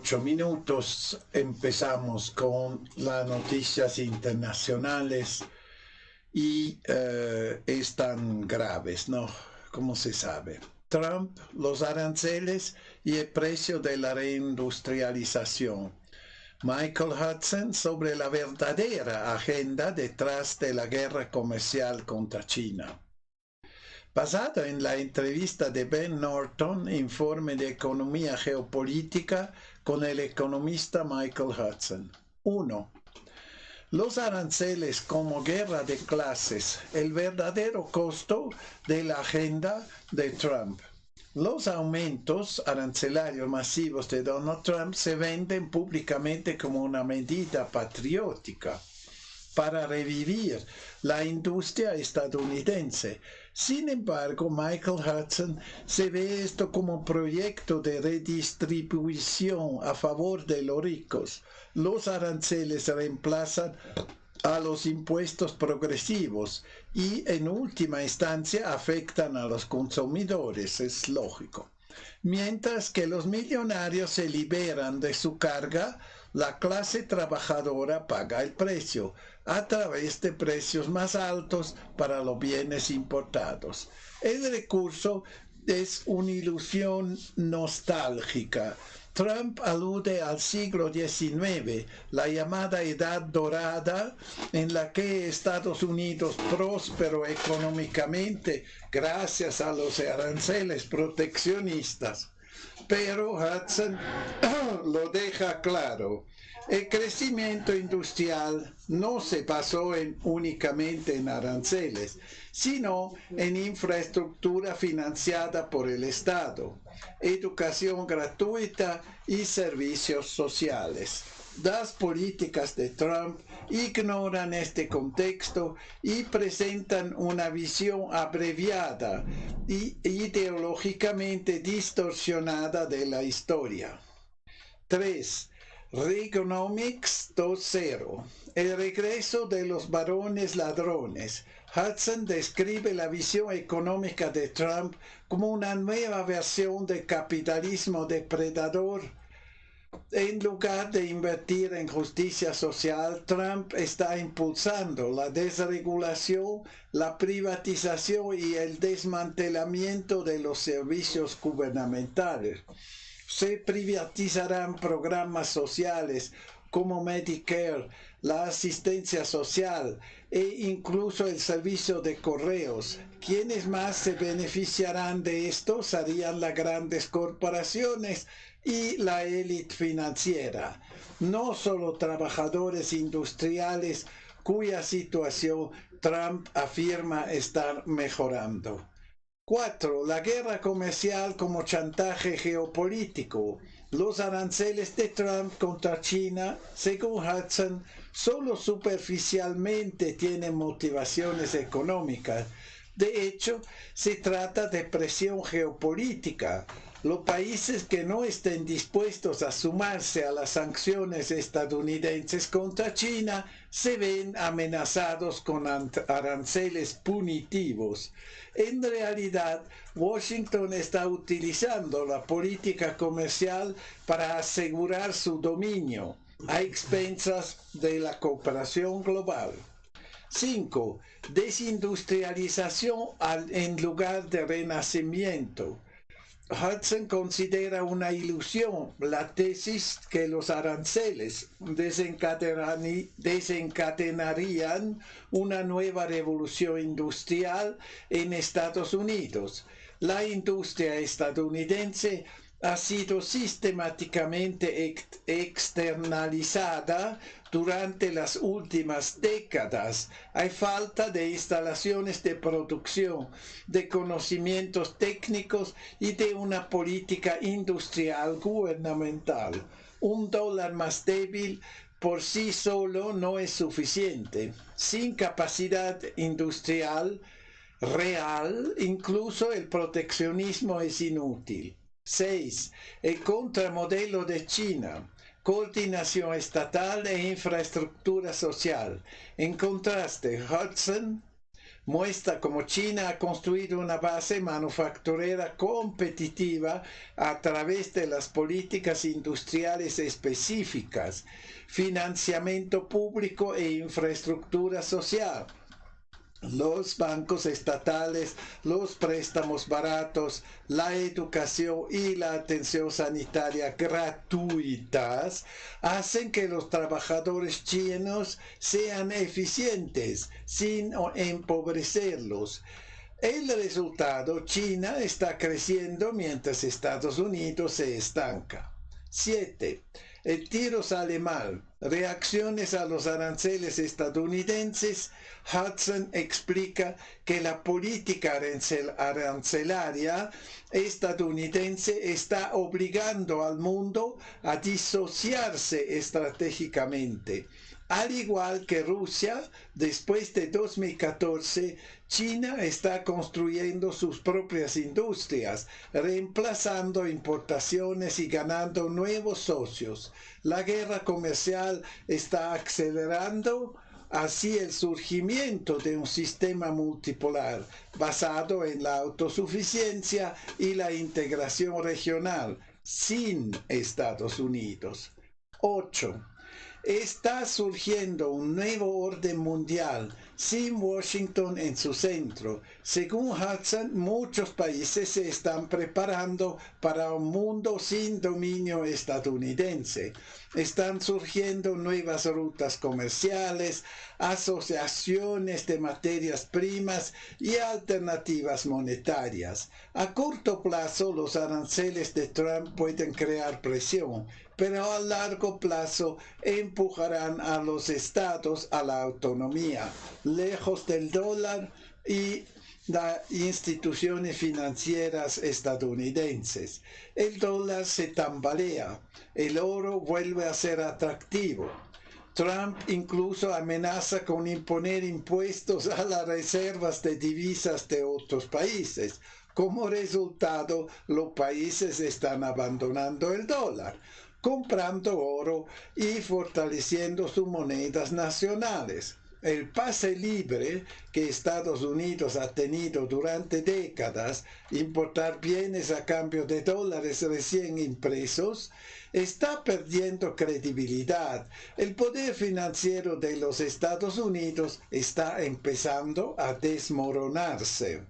8 minutos empezamos con las noticias internacionales y están graves, ¿no? Como se sabe. Trump, los aranceles y el precio de la reindustrialización. Michael Hudson sobre la verdadera agenda detrás de la guerra comercial contra China. Basado en la entrevista de Ben Norton, informe de economía geopolítica con el economista Michael Hudson. 1. Los aranceles como guerra de clases, el verdadero costo de la agenda de Trump. Los aumentos arancelarios masivos de Donald Trump se venden públicamente como una medida patriótica para revivir la industria estadounidense. Sin embargo, Michael Hudson se ve esto como un proyecto de redistribución a favor de los ricos. Los aranceles reemplazan a los impuestos progresivos y en última instancia afectan a los consumidores, es lógico. Mientras que los millonarios se liberan de su carga, la clase trabajadora paga el precio a través de precios más altos para los bienes importados. El recurso es una ilusión nostálgica. Trump alude al siglo XIX, la llamada Edad Dorada, en la que Estados Unidos prosperó económicamente gracias a los aranceles proteccionistas. Pero Hudson lo deja claro. El crecimiento industrial no se basó únicamente en aranceles, sino en infraestructura financiada por el Estado, educación gratuita y servicios sociales. Las políticas de Trump ignoran este contexto y presentan una visión abreviada y ideológicamente distorsionada de la historia. 3. Reaganomics 2.0. El regreso de los varones ladrones. Hudson describe la visión económica de Trump como una nueva versión del capitalismo depredador. En lugar de invertir en justicia social, Trump está impulsando la desregulación, la privatización y el desmantelamiento de los servicios gubernamentales. Se privatizarán programas sociales como Medicare, la asistencia social e incluso el servicio de correos. Quienes más se beneficiarán de esto serían las grandes corporaciones y la élite financiera, no solo trabajadores industriales cuya situación Trump afirma estar mejorando. 4. La guerra comercial como chantaje geopolítico. Los aranceles de Trump contra China, según Hudson, solo superficialmente tienen motivaciones económicas. De hecho, se trata de presión geopolítica. Los países que no estén dispuestos a sumarse a las sanciones estadounidenses contra China se ven amenazados con aranceles punitivos. En realidad, Washington está utilizando la política comercial para asegurar su dominio a expensas de la cooperación global. 5. Desindustrialización en lugar de renacimiento. Hudson considera una ilusión la tesis que los aranceles desencadenarían una nueva revolución industrial en Estados Unidos. La industria estadounidense ha sido sistemáticamente externalizada durante las últimas décadas. Hay falta de instalaciones de producción, de conocimientos técnicos y de una política industrial gubernamental. Un dólar más débil por sí solo no es suficiente. Sin capacidad industrial real, incluso el proteccionismo es inútil. 6. El contramodelo de China. Coordinación estatal e infraestructura social. En contraste, Hudson muestra cómo China ha construido una base manufacturera competitiva a través de las políticas industriales específicas, financiamiento público e infraestructura social, los bancos estatales, los préstamos baratos, la educación y la atención sanitaria gratuitas hacen que los trabajadores chinos sean eficientes sin empobrecerlos. El resultado, China está creciendo mientras Estados Unidos se estanca. 7. El tiro sale mal. Reacciones a los aranceles estadounidenses. Hudson explica que la política arancelaria estadounidense está obligando al mundo a disociarse estratégicamente. Al igual que Rusia, después de 2014, China está construyendo sus propias industrias, reemplazando importaciones y ganando nuevos socios. La guerra comercial está acelerando así el surgimiento de un sistema multipolar basado en la autosuficiencia y la integración regional sin Estados Unidos. 8. Está surgiendo un nuevo orden mundial sin Washington en su centro. Según Hudson, muchos países se están preparando para un mundo sin dominio estadounidense. Están surgiendo nuevas rutas comerciales, asociaciones de materias primas y alternativas monetarias. A corto plazo, los aranceles de Trump pueden crear presión, pero a largo plazo empujarán a los estados a la autonomía, lejos del dólar y las instituciones financieras estadounidenses. El dólar se tambalea, el oro vuelve a ser atractivo. Trump incluso amenaza con imponer impuestos a las reservas de divisas de otros países. Como resultado, los países están abandonando el dólar, comprando oro y fortaleciendo sus monedas nacionales. El pase libre que Estados Unidos ha tenido durante décadas, importar bienes a cambio de dólares recién impresos, está perdiendo credibilidad. El poder financiero de los Estados Unidos está empezando a desmoronarse.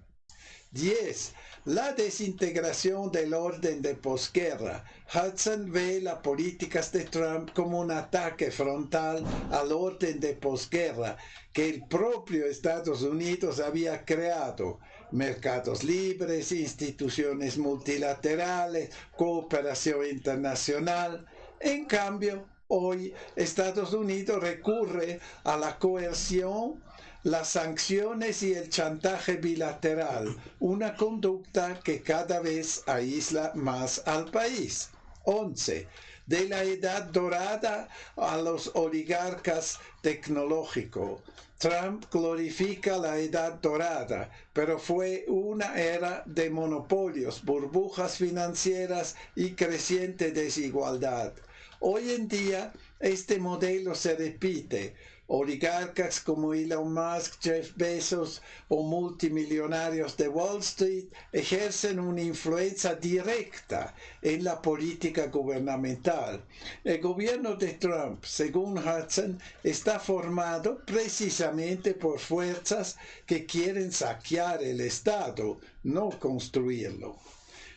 10. La desintegración del orden de posguerra. Hudson ve las políticas de Trump como un ataque frontal al orden de posguerra que el propio Estados Unidos había creado. Mercados libres, instituciones multilaterales, cooperación internacional. En cambio, hoy Estados Unidos recurre a la coerción, las sanciones y el chantaje bilateral, una conducta que cada vez aísla más al país. 11. De la edad dorada a los oligarcas tecnológicos. Trump glorifica la edad dorada, pero fue una era de monopolios, burbujas financieras y creciente desigualdad. Hoy en día, este modelo se repite. Oligarcas como Elon Musk, Jeff Bezos o multimillonarios de Wall Street ejercen una influencia directa en la política gubernamental. El gobierno de Trump, según Hudson, está formado precisamente por fuerzas que quieren saquear el Estado, no construirlo.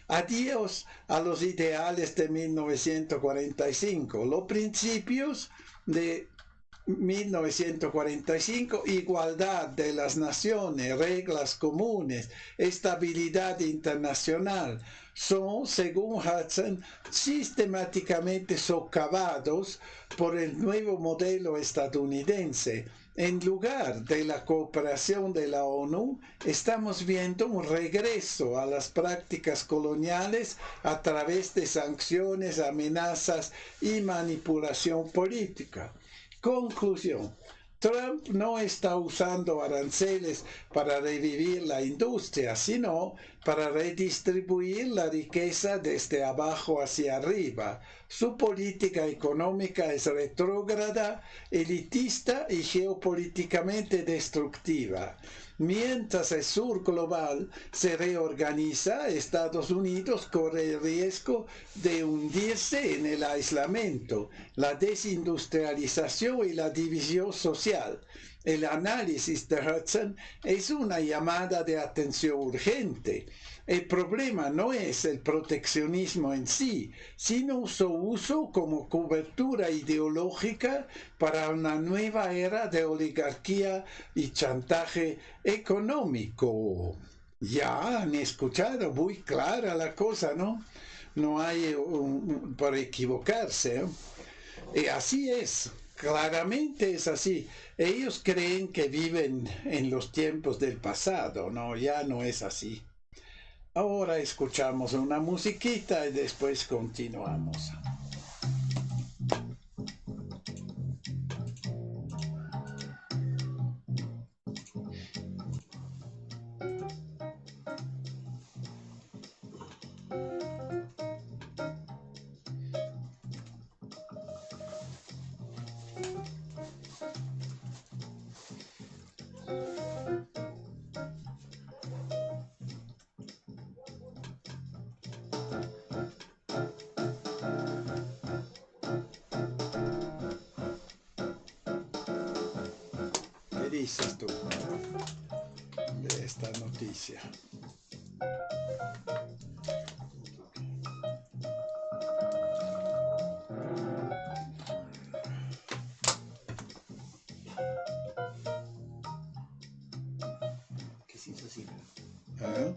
Adiós a los ideales de 1945, los principios de 1945, igualdad de las naciones, reglas comunes, estabilidad internacional, son, según Hudson, sistemáticamente socavados por el nuevo modelo estadounidense. En lugar de la cooperación de la ONU, estamos viendo un regreso a las prácticas coloniales a través de sanciones, amenazas y manipulación política. Conclusión. Trump no está usando aranceles para revivir la industria, sino para redistribuir la riqueza desde abajo hacia arriba. Su política económica es retrógrada, elitista y geopolíticamente destructiva. Mientras el sur global se reorganiza, Estados Unidos corre el riesgo de hundirse en el aislamiento, la desindustrialización y la división social. El análisis de Hudson es una llamada de atención urgente. El problema no es el proteccionismo en sí, sino su uso como cobertura ideológica para una nueva era de oligarquía y chantaje económico. Ya han escuchado muy clara la cosa, ¿no? No hay por equivocarse, ¿eh? Y así es. Claramente es así. Ellos creen que viven en los tiempos del pasado, ¿no? Ya no es así. Ahora escuchamos una musiquita y después continuamos. ¿Qué dices tú de esta noticia? ¿Qué se hizo así? ¿Eh?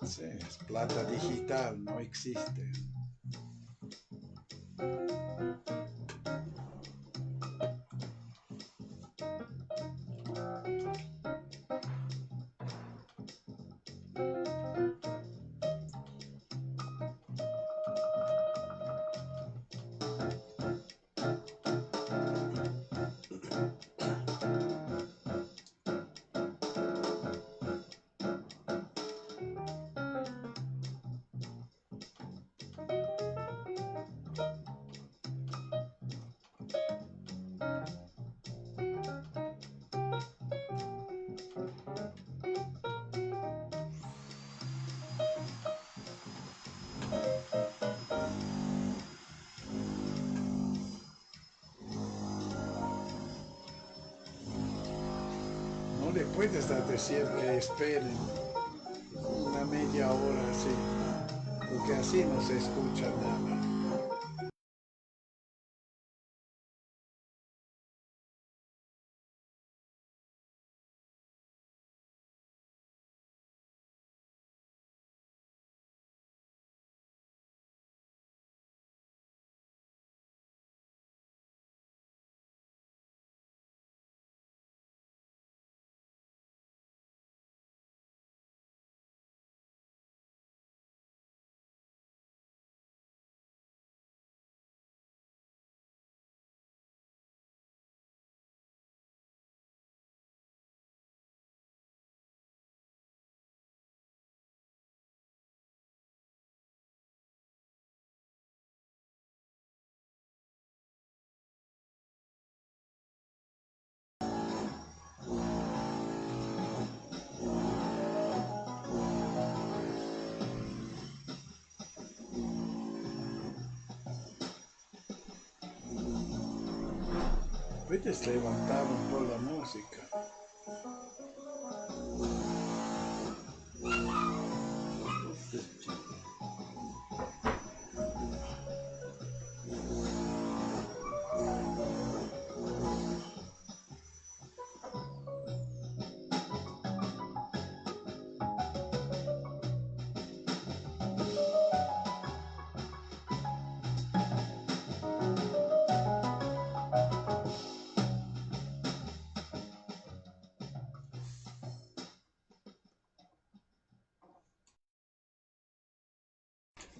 Sí, es plata digital, no existe. No le puedes decir esperen una media hora así, porque así no se escucha nada. Puedes levantar un poco la música. Se escucha.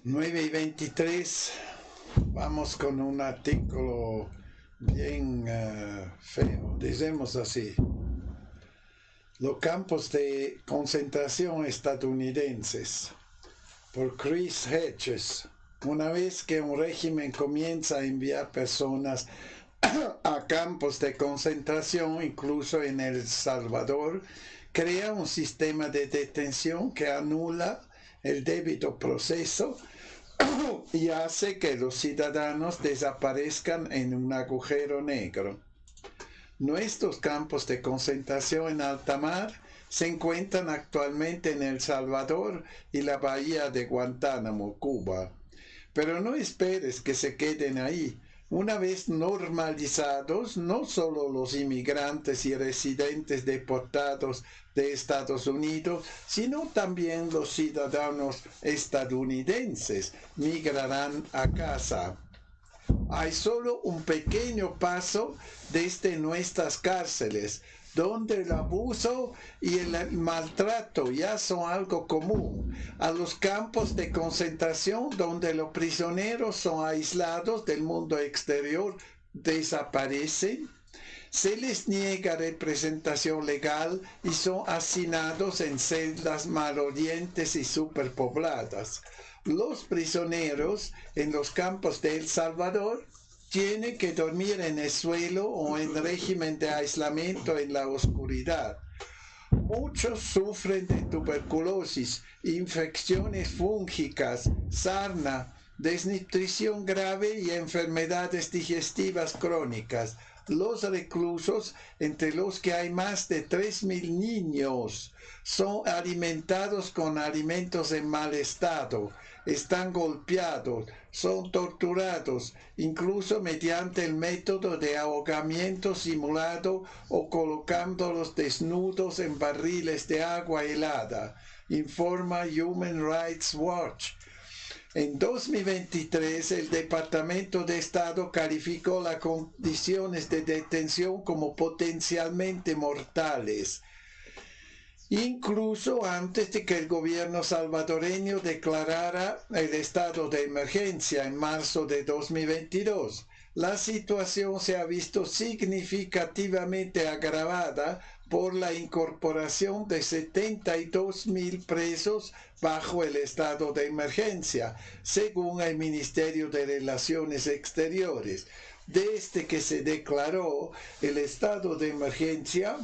9:23, vamos con un artículo bien feo, decimos así. Los campos de concentración estadounidenses, por Chris Hedges. Una vez que un régimen comienza a enviar personas a campos de concentración, incluso en El Salvador, crea un sistema de detención que anula el debido proceso y hace que los ciudadanos desaparezcan en un agujero negro. Nuestros campos de concentración en alta mar se encuentran actualmente en El Salvador y la bahía de Guantánamo, Cuba. Pero no esperes que se queden ahí. Una vez normalizados, no solo los inmigrantes y residentes deportados de Estados Unidos, sino también los ciudadanos estadounidenses migrarán a casa. Hay solo un pequeño paso desde nuestras cárceles, donde el abuso y el maltrato ya son algo común, a los campos de concentración donde los prisioneros son aislados del mundo exterior, desaparecen, se les niega representación legal y son hacinados en celdas malolientes y superpobladas. Los prisioneros en los campos de El Salvador tienen que dormir en el suelo o en régimen de aislamiento en la oscuridad. Muchos sufren de tuberculosis, infecciones fúngicas, sarna, desnutrición grave y enfermedades digestivas crónicas. Los reclusos, entre los que hay más de 3.000 niños, son alimentados con alimentos en mal estado, están golpeados, son torturados, incluso mediante el método de ahogamiento simulado o colocándolos desnudos en barriles de agua helada, informa Human Rights Watch. En 2023, el Departamento de Estado calificó las condiciones de detención como potencialmente mortales, incluso antes de que el gobierno salvadoreño declarara el estado de emergencia en marzo de 2022. La situación se ha visto significativamente agravada por la incorporación de 72.000 presos bajo el estado de emergencia, según el Ministerio de Relaciones Exteriores. Desde que se declaró el estado de emergencia,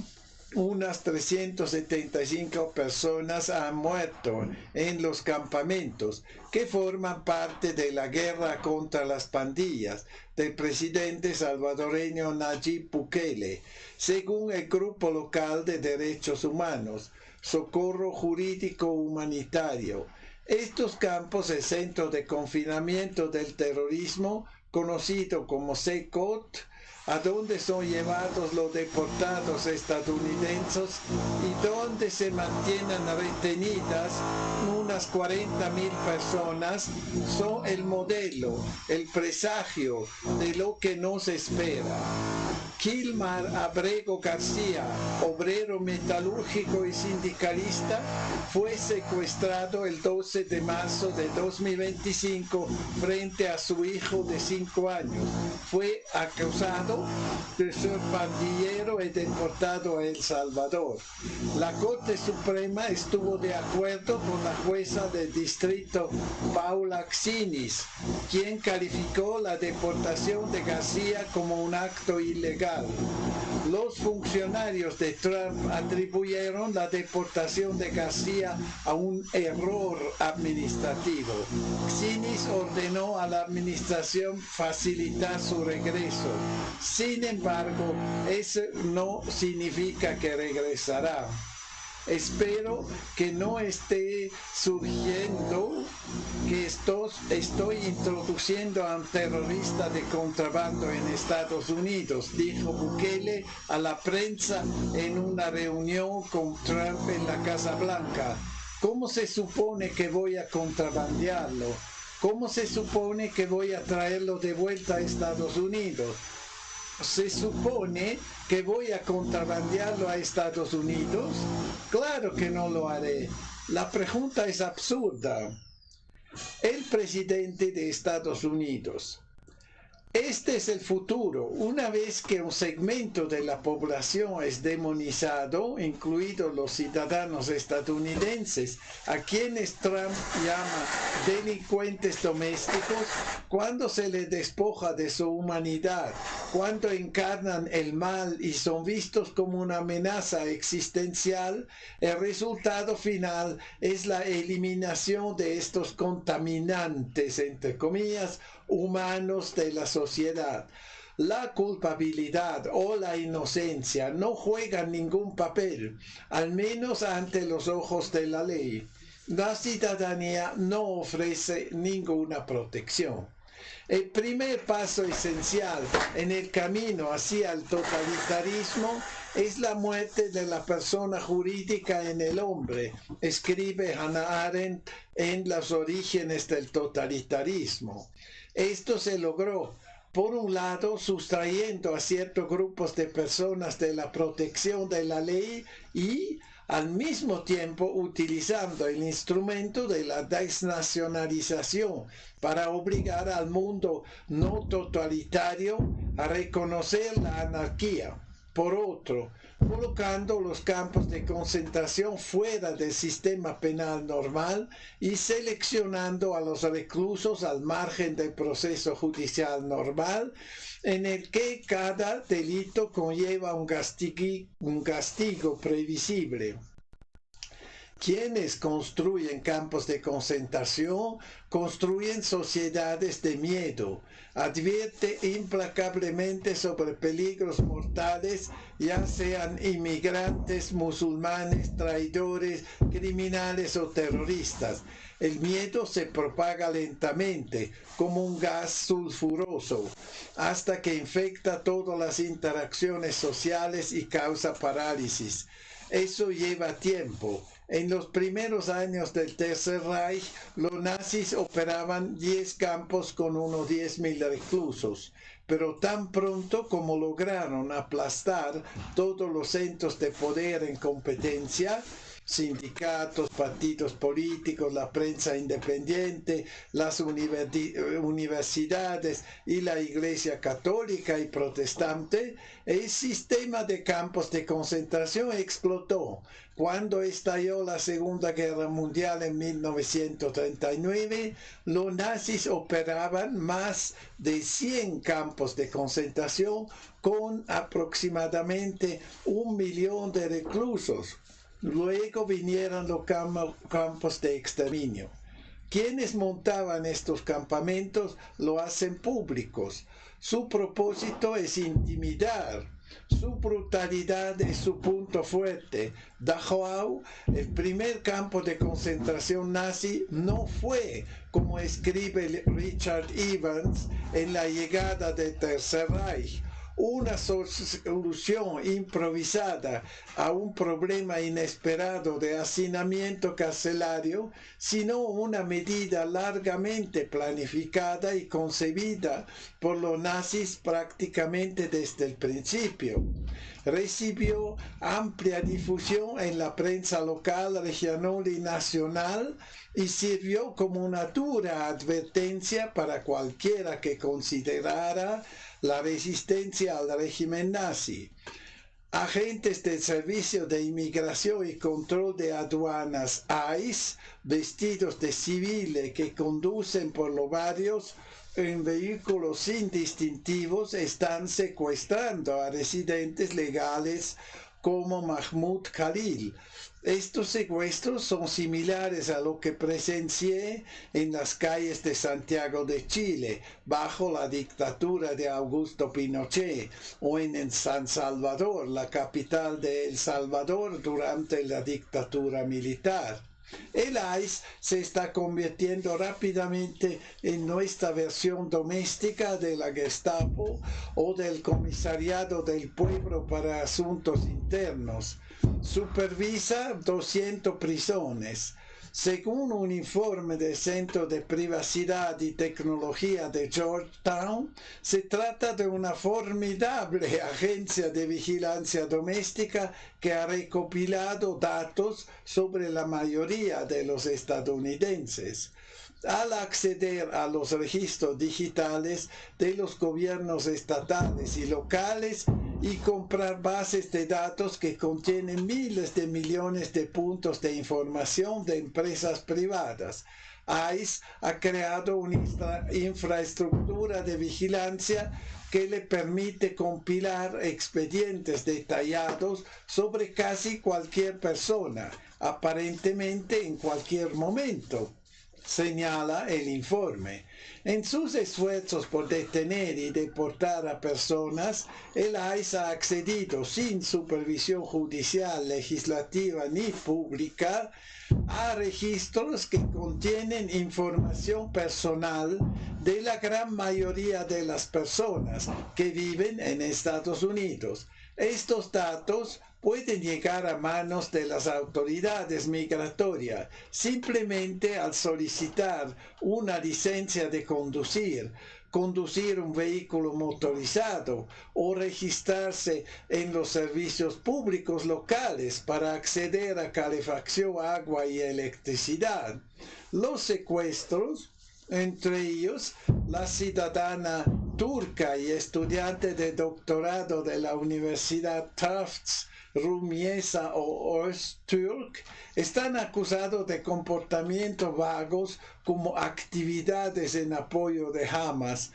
unas 375 personas han muerto en los campamentos que forman parte de la guerra contra las pandillas del presidente salvadoreño Nayib Bukele, según el Grupo Local de Derechos Humanos, Socorro Jurídico Humanitario. Estos campos, el Centro de Confinamiento del Terrorismo, conocido como CECOT, a donde son llevados los deportados estadounidenses y donde se mantienen retenidas unas 40.000 personas, son el modelo, el presagio de lo que nos espera. Kilmar Abrego García, obrero metalúrgico y sindicalista, fue secuestrado el 12 de marzo de 2025 frente a su hijo de 5 años. Fue acusado de ser pandillero y deportado a El Salvador. La Corte Suprema estuvo de acuerdo con la jueza del distrito Paula Xinis, quien calificó la deportación de García como un acto ilegal. Los funcionarios de Trump atribuyeron la deportación de García a un error administrativo. Xinis ordenó a la administración facilitar su regreso. Sin embargo, eso no significa que regresará. Espero que no esté surgiendo que estoy introduciendo a un terrorista de contrabando en Estados Unidos, dijo Bukele a la prensa en una reunión con Trump en la Casa Blanca. ¿Cómo se supone que voy a contrabandearlo? ¿Cómo se supone que voy a traerlo de vuelta a Estados Unidos? ¿Se supone que voy a contrabandearlo a Estados Unidos? Claro que no lo haré. La pregunta es absurda. el presidente de Estados Unidos. Este es el futuro. Una vez que un segmento de la población es demonizado, incluidos los ciudadanos estadounidenses, a quienes Trump llama delincuentes domésticos, cuando se les despoja de su humanidad, cuando encarnan el mal y son vistos como una amenaza existencial, el resultado final es la eliminación de estos contaminantes, entre comillas, humanos de la sociedad. La culpabilidad o la inocencia no juegan ningún papel, al menos ante los ojos de la ley. La ciudadanía no ofrece ninguna protección. El primer paso esencial en el camino hacia el totalitarismo es la muerte de la persona jurídica en el hombre, escribe Hannah Arendt en Los orígenes del totalitarismo. Esto se logró, por un lado, sustrayendo a ciertos grupos de personas de la protección de la ley y, al mismo tiempo, utilizando el instrumento de la desnacionalización para obligar al mundo no totalitario a reconocer la anarquía. Por otro, colocando los campos de concentración fuera del sistema penal normal y seleccionando a los reclusos al margen del proceso judicial normal, en el que cada delito conlleva un castigo previsible. Quienes construyen campos de concentración construyen sociedades de miedo, advierte implacablemente sobre peligros mortales, ya sean inmigrantes, musulmanes, traidores, criminales o terroristas. El miedo se propaga lentamente, como un gas sulfuroso, hasta que infecta todas las interacciones sociales y causa parálisis. Eso lleva tiempo. En los primeros años del Tercer Reich, los nazis operaban 10 campos con unos 10.000 reclusos, pero tan pronto como lograron aplastar todos los centros de poder en competencia, sindicatos, partidos políticos, la prensa independiente, las universidades y la Iglesia católica y protestante, el sistema de campos de concentración explotó. Cuando estalló la Segunda Guerra Mundial en 1939, los nazis operaban más de 100 campos de concentración con aproximadamente 1 millón de reclusos. Luego vinieron los campos de exterminio. Quienes montaban estos campamentos lo hacen públicos. Su propósito es intimidar. Su brutalidad es su punto fuerte. Dachau, el primer campo de concentración nazi, no fue, como escribe Richard Evans, en La llegada del Tercer Reich, una solución improvisada a un problema inesperado de hacinamiento carcelario, sino una medida largamente planificada y concebida por los nazis prácticamente desde el principio. Recibió amplia difusión en la prensa local, regional y nacional y sirvió como una dura advertencia para cualquiera que considerara la resistencia al régimen nazi. Agentes del Servicio de Inmigración y Control de Aduanas ICE, vestidos de civiles que conducen por los barrios en vehículos sin distintivos, están secuestrando a residentes legales como Mahmoud Khalil. Estos secuestros son similares a lo que presencié en las calles de Santiago de Chile, bajo la dictadura de Augusto Pinochet, o en San Salvador, la capital de El Salvador, durante la dictadura militar. El ICE se está convirtiendo rápidamente en nuestra versión doméstica de la Gestapo o del Comisariado del Pueblo para Asuntos Internos. Supervisa 200 prisiones. Según un informe del Centro de Privacidad y Tecnología de Georgetown, se trata de una formidable agencia de vigilancia doméstica que ha recopilado datos sobre la mayoría de los estadounidenses. al acceder a los registros digitales de los gobiernos estatales y locales y comprar bases de datos que contienen miles de millones de puntos de información de empresas privadas. ICE ha creado una infraestructura de vigilancia que le permite compilar expedientes detallados sobre casi cualquier persona, aparentemente en cualquier momento, señala el informe. En sus esfuerzos por detener y deportar a personas, el ICE ha accedido sin supervisión judicial, legislativa ni pública a registros que contienen información personal de la gran mayoría de las personas que viven en Estados Unidos. Estos datos pueden llegar a manos de las autoridades migratorias simplemente al solicitar una licencia de conducir un vehículo motorizado o registrarse en los servicios públicos locales para acceder a calefacción, agua y electricidad. Los secuestros, entre ellos la ciudadana turca y estudiante de doctorado de la Universidad Tufts, Rumiesa Öztürk, están acusados de comportamientos vagos como actividades en apoyo de Hamas,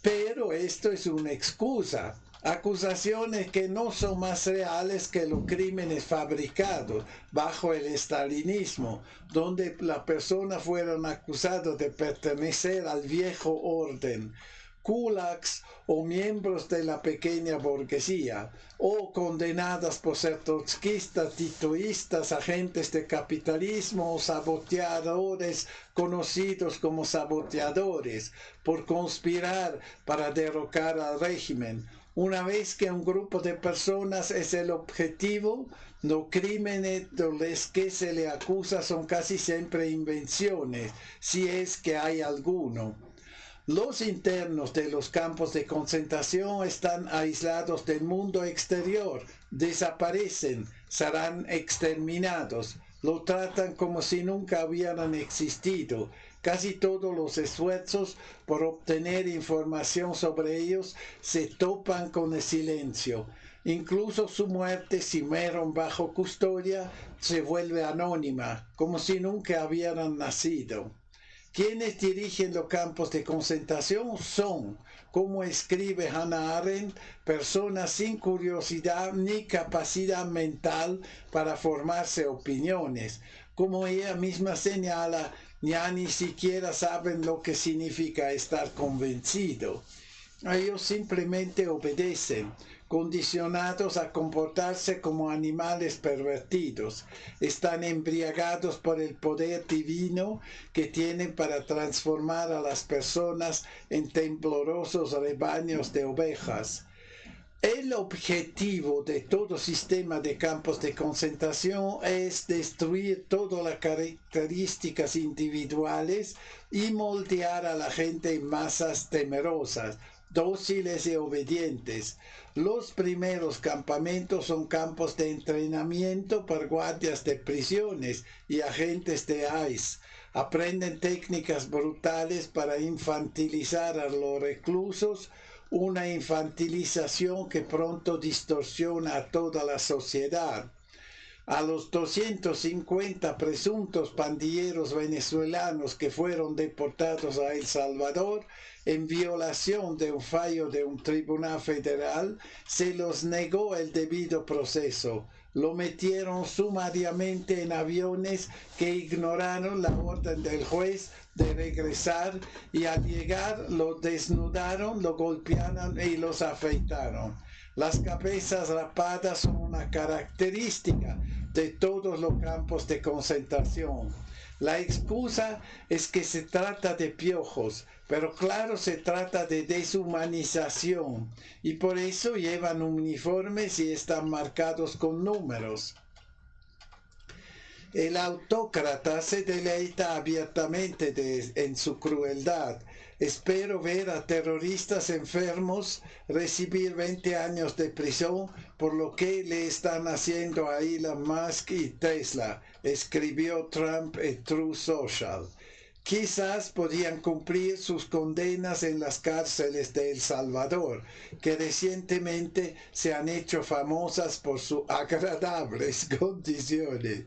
pero esto es una excusa. Acusaciones que no son más reales que los crímenes fabricados bajo el estalinismo, donde las personas fueron acusadas de pertenecer al viejo orden, kulaks o miembros de la pequeña burguesía, o condenadas por ser trotskistas, titoístas, agentes de capitalismo o saboteadores conocidos como saboteadores, por conspirar para derrocar al régimen. Una vez que un grupo de personas es el objetivo, los crímenes de los que se le acusa son casi siempre invenciones, si es que hay alguno. Los internos de los campos de concentración están aislados del mundo exterior, desaparecen, serán exterminados, lo tratan como si nunca hubieran existido. Casi todos los esfuerzos por obtener información sobre ellos se topan con el silencio. Incluso su muerte, si mueren bajo custodia, se vuelve anónima, como si nunca hubieran nacido. Quienes dirigen los campos de concentración son, como escribe Hannah Arendt, personas sin curiosidad ni capacidad mental para formarse opiniones. Como ella misma señala, ya ni siquiera saben lo que significa estar convencido. Ellos simplemente obedecen, condicionados a comportarse como animales pervertidos. Están embriagados por el poder divino que tienen para transformar a las personas en temblorosos rebaños de ovejas. El objetivo de todo sistema de campos de concentración es destruir todas las características individuales y moldear a la gente en masas temerosas, dóciles y obedientes. Los primeros campamentos son campos de entrenamiento para guardias de prisiones y agentes de ICE. Aprenden técnicas brutales para infantilizar a los reclusos, una infantilización que pronto distorsiona a toda la sociedad. A los 250 presuntos pandilleros venezolanos que fueron deportados a El Salvador en violación de un fallo de un tribunal federal, se los negó el debido proceso. Lo metieron sumariamente en aviones que ignoraron la orden del juez de regresar y al llegar lo desnudaron, lo golpearon y los afeitaron. Las cabezas rapadas son una característica de todos los campos de concentración. La excusa es que se trata de piojos, pero claro, se trata de deshumanización y por eso llevan uniformes y están marcados con números. El autócrata se deleita abiertamente en su crueldad. Espero ver a terroristas enfermos recibir 20 años de prisión por lo que le están haciendo a Elon Musk y Tesla, escribió Trump en Truth Social. quizás podían cumplir sus condenas en las cárceles de El Salvador, que recientemente se han hecho famosas por sus agradables condiciones.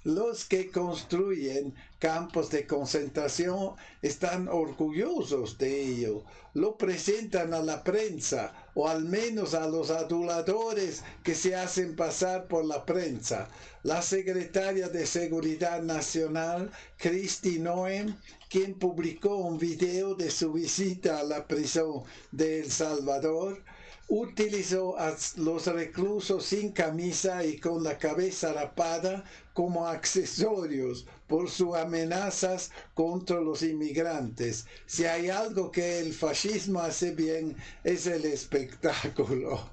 Los que construyen campos de concentración están orgullosos de ello, lo presentan a la prensa o al menos a los aduladores que se hacen pasar por la prensa. La secretaria de Seguridad Nacional, Kristi Noem, quien publicó un video de su visita a la prisión de El Salvador, utilizó a los reclusos sin camisa y con la cabeza rapada como accesorios por sus amenazas contra los inmigrantes. Si hay algo que el fascismo hace bien, es el espectáculo.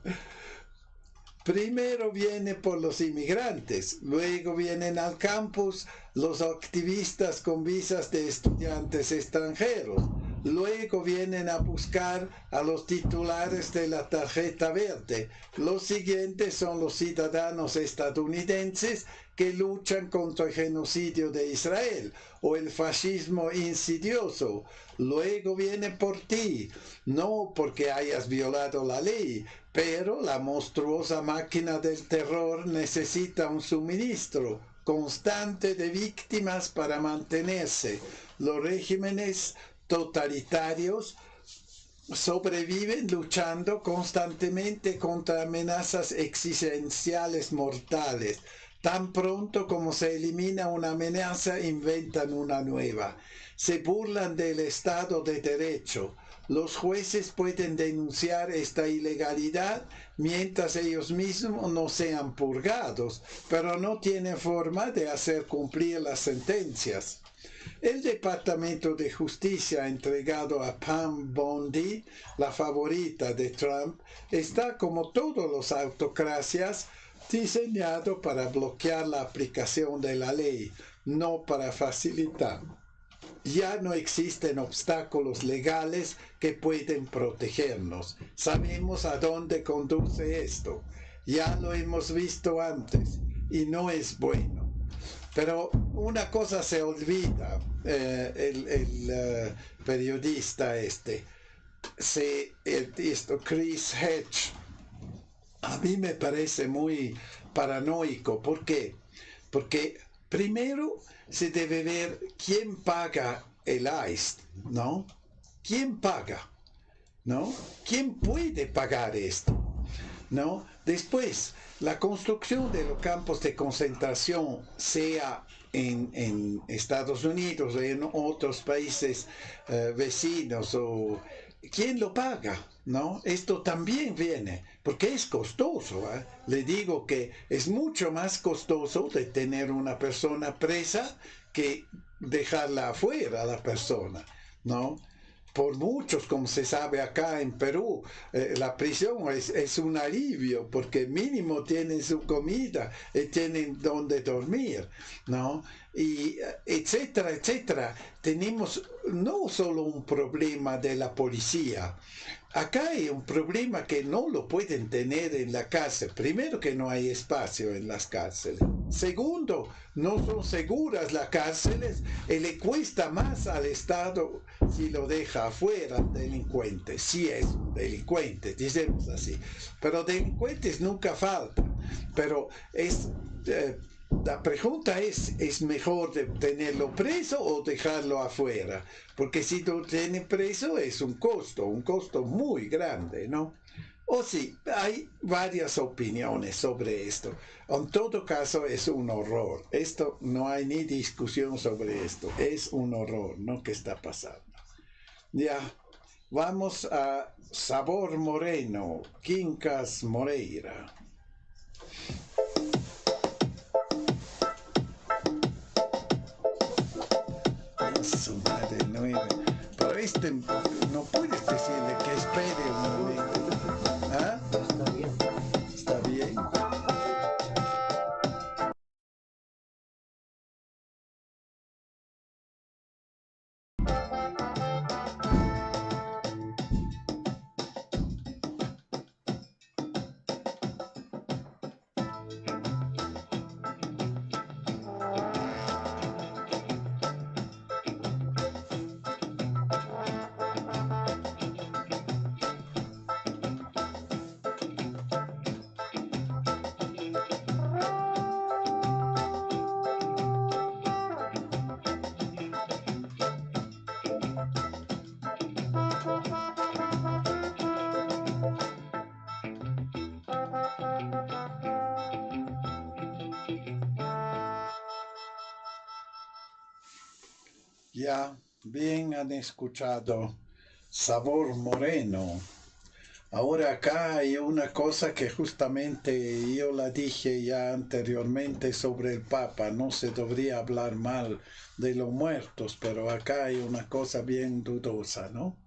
Primero viene por los inmigrantes, luego vienen al campus los activistas con visas de estudiantes extranjeros, luego vienen a buscar a los titulares de la tarjeta verde. Los siguientes son los ciudadanos estadounidenses que luchan contra el genocidio de Israel o el fascismo insidioso. Luego viene por ti, no porque hayas violado la ley, pero la monstruosa máquina del terror necesita un suministro constante de víctimas para mantenerse. Los regímenes totalitarios sobreviven luchando constantemente contra amenazas existenciales mortales. Tan pronto como se elimina una amenaza, inventan una nueva. Se burlan del Estado de Derecho. Los jueces pueden denunciar esta ilegalidad mientras ellos mismos no sean purgados, pero no tienen forma de hacer cumplir las sentencias. El Departamento de Justicia entregado a Pam Bondi, la favorita de Trump, está, como todas las autocracias, diseñado para bloquear la aplicación de la ley, no para facilitar. Ya no existen obstáculos legales que pueden protegernos. Sabemos a dónde conduce esto. Ya lo hemos visto antes y no es bueno. Pero una cosa se olvida, el periodista Chris Hedge, a mí me parece muy paranoico. ¿Por qué? Porque primero se debe ver quién paga el ICE, ¿no? ¿Quién paga? ¿No? ¿Quién puede pagar esto? ¿No? Después, la construcción de los campos de concentración, sea en Estados Unidos o en otros países vecinos, o ¿quién lo paga? ¿No? Esto también viene, porque es costoso. Le digo que es mucho más costoso de tener una persona presa que dejarla afuera, la persona, ¿no? Por muchos, como se sabe acá en Perú, la prisión es un alivio, porque mínimo tienen su comida, tienen donde dormir, ¿no? Y etcétera, etcétera. Tenemos no solo un problema de la policía, acá hay un problema que no lo pueden tener en la cárcel. Primero, que no hay espacio en las cárceles. Segundo, no son seguras las cárceles y le cuesta más al Estado si lo deja afuera delincuente, si es un delincuente, decimos así. Pero delincuentes nunca faltan. Pero la pregunta es mejor de tenerlo preso o dejarlo afuera, porque si lo tienen preso es un costo muy grande, ¿no? O sí, hay varias opiniones sobre esto. En todo caso, es un horror. Esto no hay ni discusión sobre esto. Es un horror, ¿no? ¿Qué está pasando? Ya, vamos a Sabor Moreno, Quincas Moreira. Su madre, 9. Pero no puedes decirle que espere un momento. ¿Ah? Está bien. ¿Está bien? Ya bien han escuchado Sabor Moreno. Ahora acá hay una cosa que justamente yo la dije ya anteriormente sobre el Papa. No se debería hablar mal de los muertos, pero acá hay una cosa bien dudosa, ¿no?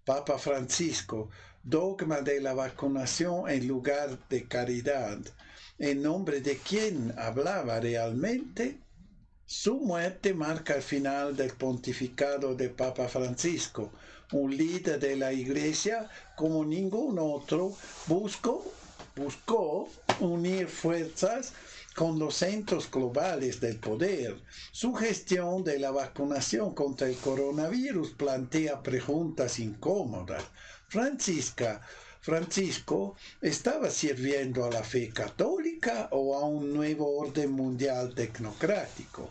Papa Francisco, dogma de la vacunación en lugar de caridad. ¿En nombre de quién hablaba realmente? Su muerte marca el final del pontificado de Papa Francisco, un líder de la Iglesia como ningún otro buscó unir fuerzas con los centros globales del poder. Su gestión de la vacunación contra el coronavirus plantea preguntas incómodas. Francisco estaba sirviendo a la fe católica o a un nuevo orden mundial tecnocrático.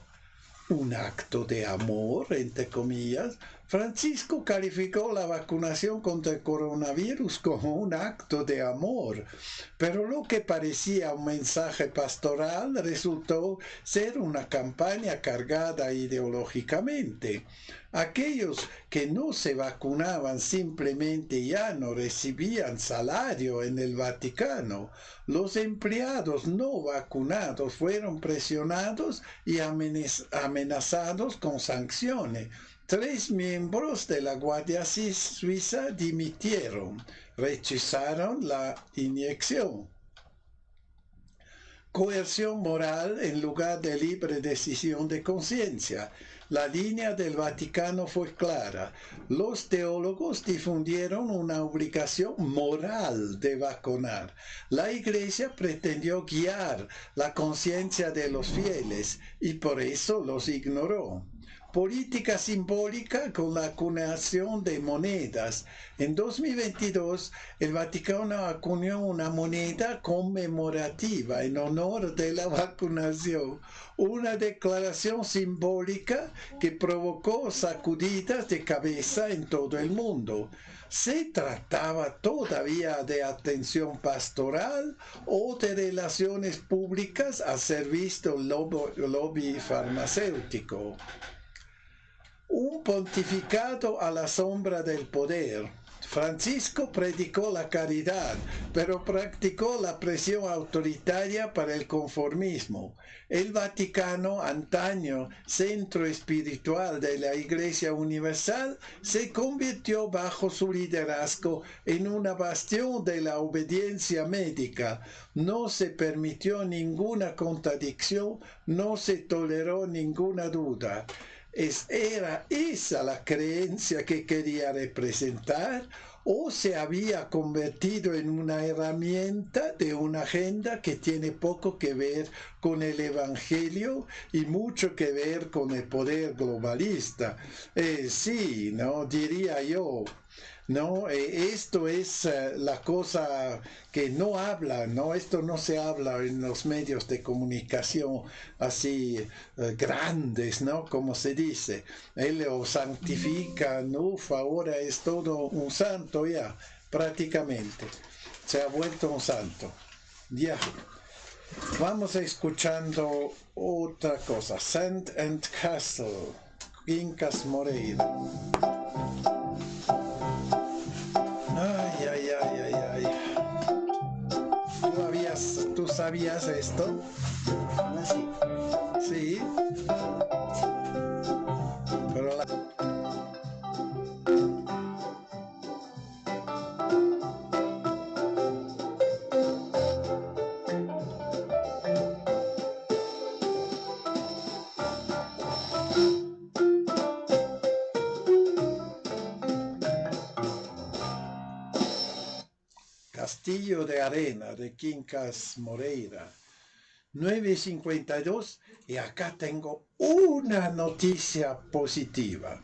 Un acto de amor, entre comillas. Francisco calificó la vacunación contra el coronavirus como un acto de amor, pero lo que parecía un mensaje pastoral resultó ser una campaña cargada ideológicamente. Aquellos que no se vacunaban simplemente ya no recibían salario en el Vaticano. Los empleados no vacunados fueron presionados y amenazados con sanciones. 3 miembros de la Guardia Suiza dimitieron, rechazaron la inyección. Coerción moral en lugar de libre decisión de conciencia. La línea del Vaticano fue clara. Los teólogos difundieron una obligación moral de vacunar. La Iglesia pretendió guiar la conciencia de los fieles y por eso los ignoró. Política simbólica con la acuñación de monedas. En 2022, el Vaticano acuñó una moneda conmemorativa en honor de la vacunación, una declaración simbólica que provocó sacudidas de cabeza en todo el mundo. ¿Se trataba todavía de atención pastoral o de relaciones públicas al servicio del lobby farmacéutico? Un pontificado a la sombra del poder. Francisco predicó la caridad, pero practicó la presión autoritaria para el conformismo. El Vaticano, antaño centro espiritual de la Iglesia Universal, se convirtió bajo su liderazgo en una bastión de la obediencia médica. No se permitió ninguna contradicción, no se toleró ninguna duda. ¿Era esa la creencia que quería representar o se había convertido en una herramienta de una agenda que tiene poco que ver con el Evangelio y mucho que ver con el poder globalista? Sí, ¿no? Diría yo. No, esto es la cosa que no habla, ¿no? Esto no se habla en los medios de comunicación así grandes, ¿no? Como se dice. Él lo santifica, ahora es todo un santo ya, prácticamente. Se ha vuelto un santo. Ya. Vamos escuchando otra cosa. Sand and Castle, Quincas Moreira. Ay, ay, ay, ay, ay. ¿Tú sabías esto? Ah, sí. Sí. Pero Castillo de Arena de Quincas Moreira. 9:52 y acá tengo una noticia positiva.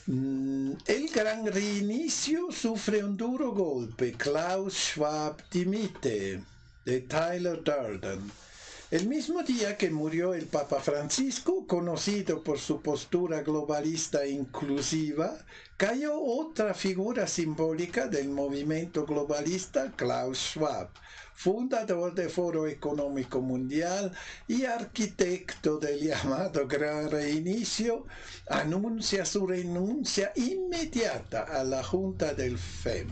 El gran reinicio sufre un duro golpe. Klaus Schwab dimite, de Tyler Durden. El mismo día que murió el Papa Francisco, conocido por su postura globalista e inclusiva, cayó otra figura simbólica del movimiento globalista, Klaus Schwab, fundador del Foro Económico Mundial y arquitecto del llamado Gran Reinicio, anuncia su renuncia inmediata a la Junta del FEM.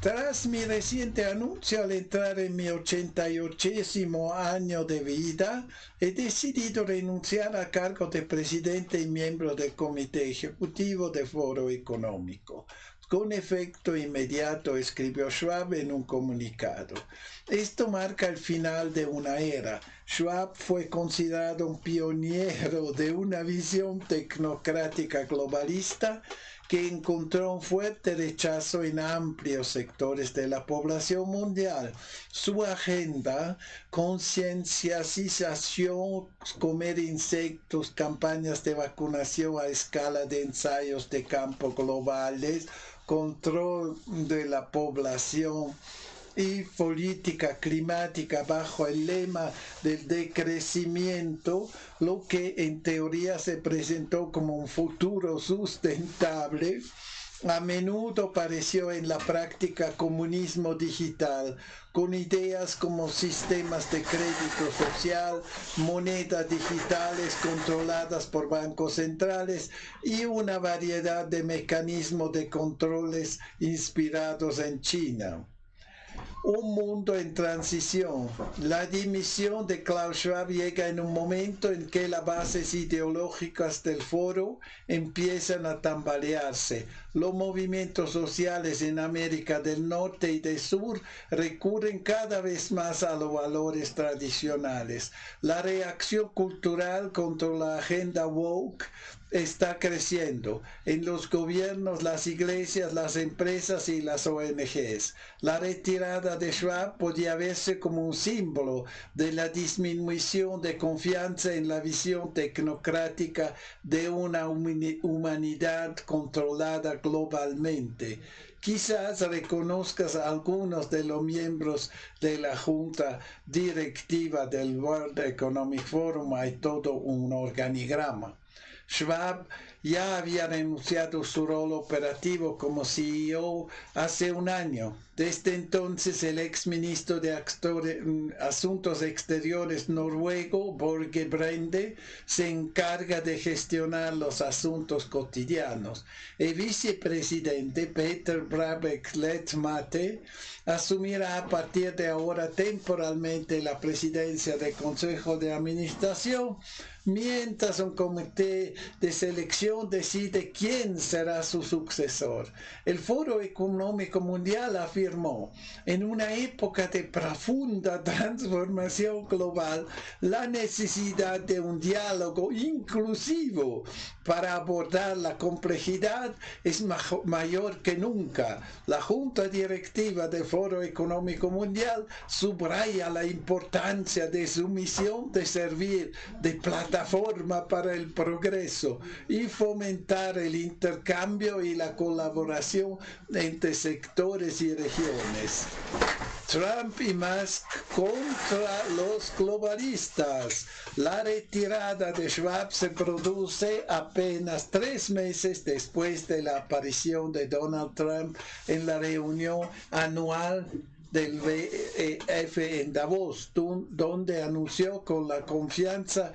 Tras mi reciente anuncio al entrar en mi 88º año de vida, he decidido renunciar al cargo de presidente y miembro del Comité Ejecutivo del Foro Económico. Con efecto inmediato, escribió Schwab en un comunicado. Esto marca el final de una era. Schwab fue considerado un pionero de una visión tecnocrática globalista que encontró un fuerte rechazo en amplios sectores de la población mundial. Su agenda, concienciación, comer insectos, campañas de vacunación a escala de ensayos de campo globales, control de la población y política climática bajo el lema del decrecimiento, lo que en teoría se presentó como un futuro sustentable, a menudo pareció en la práctica comunismo digital, con ideas como sistemas de crédito social, monedas digitales controladas por bancos centrales y una variedad de mecanismos de controles inspirados en China. Un mundo en transición. La dimisión de Klaus Schwab llega en un momento en que las bases ideológicas del foro empiezan a tambalearse. Los movimientos sociales en América del Norte y del Sur recurren cada vez más a los valores tradicionales. La reacción cultural contra la agenda woke está creciendo en los gobiernos, las iglesias, las empresas y las ONGs. La retirada de Schwab podía verse como un símbolo de la disminución de confianza en la visión tecnocrática de una humanidad controlada globalmente. Quizás reconozcas a algunos de los miembros de la junta directiva del World Economic Forum. Hay todo un organigrama. Schwab ya había renunciado a su rol operativo como CEO hace un año. Desde entonces, el exministro de Asuntos Exteriores noruego, Børge Brende, se encarga de gestionar los asuntos cotidianos. El vicepresidente, Peter Brabeck-Letmathe, asumirá a partir de ahora temporalmente la presidencia del Consejo de Administración, mientras un comité de selección decide quién será su sucesor. El Foro Económico Mundial afirmó, en una época de profunda transformación global, la necesidad de un diálogo inclusivo para abordar la complejidad es mayor que nunca. La Junta Directiva del Foro Económico Mundial subraya la importancia de su misión de servir de plataforma para el progreso y fomentar el intercambio y la colaboración entre sectores y regiones. Trump y Musk contra los globalistas. La retirada de Schwab se produce apenas 3 meses después de la aparición de Donald Trump en la reunión anual del WEF en Davos, donde anunció con la confianza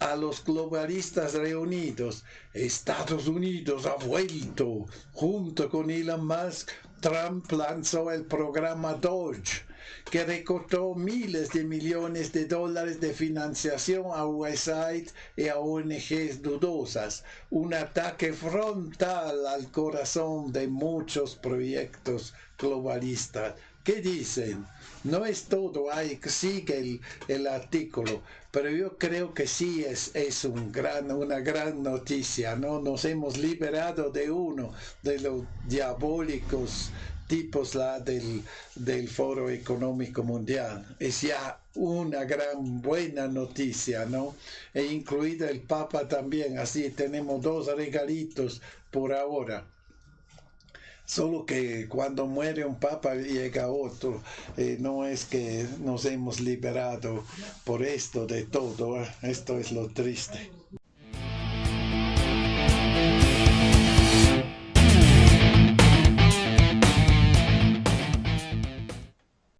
a los globalistas reunidos. Estados Unidos ha vuelto. Junto con Elon Musk, Trump lanzó el programa Doge, que recortó miles de millones de dólares de financiación a USAID y a ONGs dudosas, un ataque frontal al corazón de muchos proyectos globalistas. ¿Qué dicen? No es todo, sigue el artículo, pero yo creo que sí es una gran noticia, ¿no? Nos hemos liberado de uno de los diabólicos tipos del Foro Económico Mundial. Es ya una buena noticia, ¿no? E incluida el Papa también, así tenemos 2 regalitos por ahora. Solo que cuando muere un papa llega otro. No es que nos hemos liberado por esto de todo. Esto es lo triste.